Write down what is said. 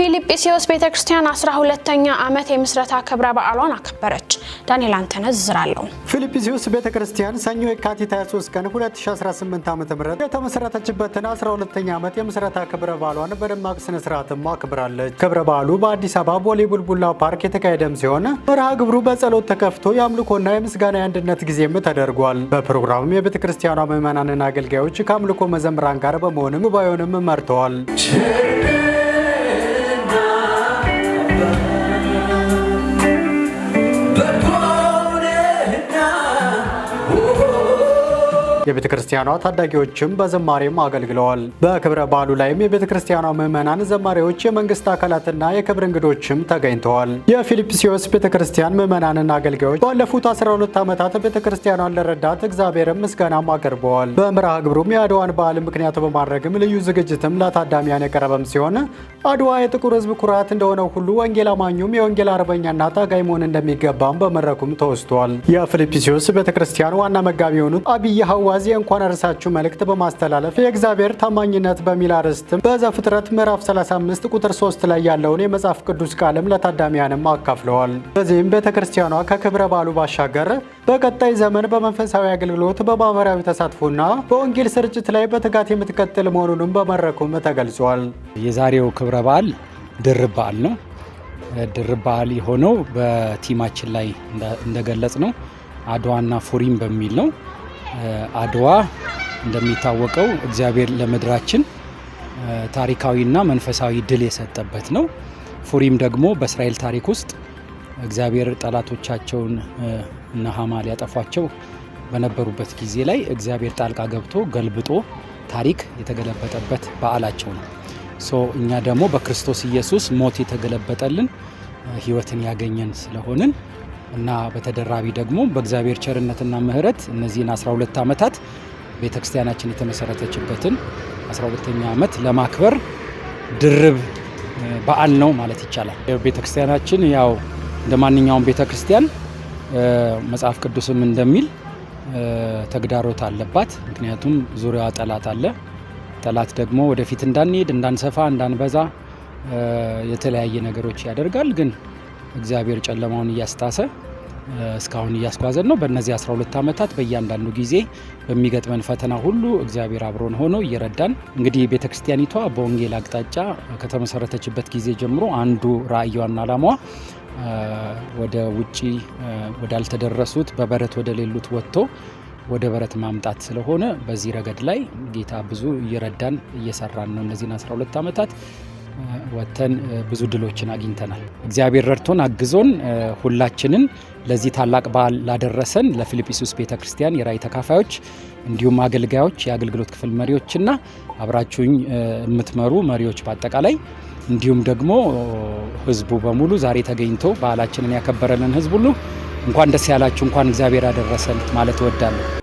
ፊልጵስዩስ ቤተክርስቲያን 12ኛ ዓመት የምስረታ ክብረ በዓሏን አከበረች። ዳንኤል አንተነህ ዝራለው። ፊልጵስዩስ ቤተክርስቲያን ሰኞ የካቲት 23 ቀን 2018 ዓ.ም የተመሰረተችበትን 12ኛ ዓመት የምስረታ ክብረ በዓሏን በደማቅ ስነ ስርዓትም አክብራለች። ክብረ በዓሉ በአዲስ አበባ ቦሌ ቡልቡላ ፓርክ የተካሄደም ሲሆን መርሃ ግብሩ በጸሎት ተከፍቶ የአምልኮና የምስጋና የአንድነት ጊዜም ተደርጓል። በፕሮግራሙም የቤተክርስቲያኗ ምዕመናንና አገልጋዮች ከአምልኮ መዘምራን ጋር በመሆንም ጉባኤውንም መርተዋል። የቤተክርስቲያኗ ታዳጊዎችም በዝማሬም አገልግለዋል። በክብረ በዓሉ ላይም የቤተክርስቲያኗ ምዕመናን፣ ዘማሪዎች፣ የመንግስት አካላትና የክብር እንግዶችም ተገኝተዋል። የፊልጵስዩስ ቤተክርስቲያን ምዕመናንና አገልጋዮች ባለፉት 12 ዓመታት ቤተክርስቲያኗን ለረዳት እግዚአብሔርም ምስጋናም አቅርበዋል። በመርሃ ግብሩም የአድዋን በዓል ምክንያት በማድረግም ልዩ ዝግጅትም ለታዳሚያን የቀረበም ሲሆን አድዋ የጥቁር ሕዝብ ኩራት እንደሆነው ሁሉ ወንጌል አማኙም የወንጌል አርበኛና ታጋይ መሆን እንደሚገባም በመድረኩም ተወስቷል። የፊልጵስዩስ ቤተክርስቲያን ዋና መጋቢ የሆኑት አብይ ሐዋዚ እንኳን አደረሳችሁ መልእክት በማስተላለፍ የእግዚአብሔር ታማኝነት በሚል አርዕስት በዘፍጥረት ምዕራፍ 35 ቁጥር 3 ላይ ያለውን የመጽሐፍ ቅዱስ ቃልም ለታዳሚያንም አካፍለዋል። በዚህም ቤተክርስቲያኗ ከክብረ በዓሉ ባሻገር በቀጣይ ዘመን በመንፈሳዊ አገልግሎት፣ በማህበራዊ ተሳትፎና በወንጌል ስርጭት ላይ በትጋት የምትቀጥል መሆኑንም በመድረኩም ተገልጿል። የዛሬው ክብረ በዓል ድርብ በዓል ነው። ድርብ በዓል የሆነው በቲማችን ላይ እንደገለጽ ነው አድዋና ፉሪም በሚል ነው። አድዋ እንደሚታወቀው እግዚአብሔር ለምድራችን ታሪካዊና መንፈሳዊ ድል የሰጠበት ነው። ፉሪም ደግሞ በእስራኤል ታሪክ ውስጥ እግዚአብሔር ጠላቶቻቸውን እነ ሐማ ሊያጠፏቸው በነበሩበት ጊዜ ላይ እግዚአብሔር ጣልቃ ገብቶ ገልብጦ ታሪክ የተገለበጠበት በዓላቸው ነው። እኛ ደግሞ በክርስቶስ ኢየሱስ ሞት የተገለበጠልን ሕይወትን ያገኘን ስለሆንን እና በተደራቢ ደግሞ በእግዚአብሔር ቸርነትና ምሕረት እነዚህን 12 ዓመታት ቤተክርስቲያናችን የተመሰረተችበትን 12ኛ ዓመት ለማክበር ድርብ በዓል ነው ማለት ይቻላል። ቤተክርስቲያናችን ያው እንደ ማንኛውም ቤተክርስቲያን መጽሐፍ ቅዱስም እንደሚል ተግዳሮት አለባት። ምክንያቱም ዙሪያዋ ጠላት አለ። ጠላት ደግሞ ወደፊት እንዳንሄድ፣ እንዳንሰፋ፣ እንዳንበዛ የተለያየ ነገሮች ያደርጋል። ግን እግዚአብሔር ጨለማውን እያስታሰ እስካሁን እያስጓዘን ነው። በእነዚህ 12 ዓመታት በእያንዳንዱ ጊዜ በሚገጥመን ፈተና ሁሉ እግዚአብሔር አብሮን ሆኖ እየረዳን እንግዲህ ቤተክርስቲያኒቷ በወንጌል አቅጣጫ ከተመሰረተችበት ጊዜ ጀምሮ አንዱ ራእዩዋና ዓላማዋ ወደ ውጪ ወዳልተደረሱት በበረት ወደ ሌሉት ወጥቶ ወደ በረት ማምጣት ስለሆነ በዚህ ረገድ ላይ ጌታ ብዙ እየረዳን እየሰራን ነው። እነዚህን 12 ዓመታት ወተን ብዙ ድሎችን አግኝተናል። እግዚአብሔር ረድቶን አግዞን ሁላችንን ለዚህ ታላቅ በዓል ላደረሰን ለፊልጵስዩስ ቤተክርስቲያን የራእይ ተካፋዮች እንዲሁም አገልጋዮች፣ የአገልግሎት ክፍል መሪዎችና አብራችሁኝ የምትመሩ መሪዎች በአጠቃላይ እንዲሁም ደግሞ ህዝቡ በሙሉ ዛሬ ተገኝቶ በዓላችንን ያከበረልን ህዝብ ሁሉ እንኳን ደስ ያላችሁ፣ እንኳን እግዚአብሔር ያደረሰን ማለት እወዳለሁ።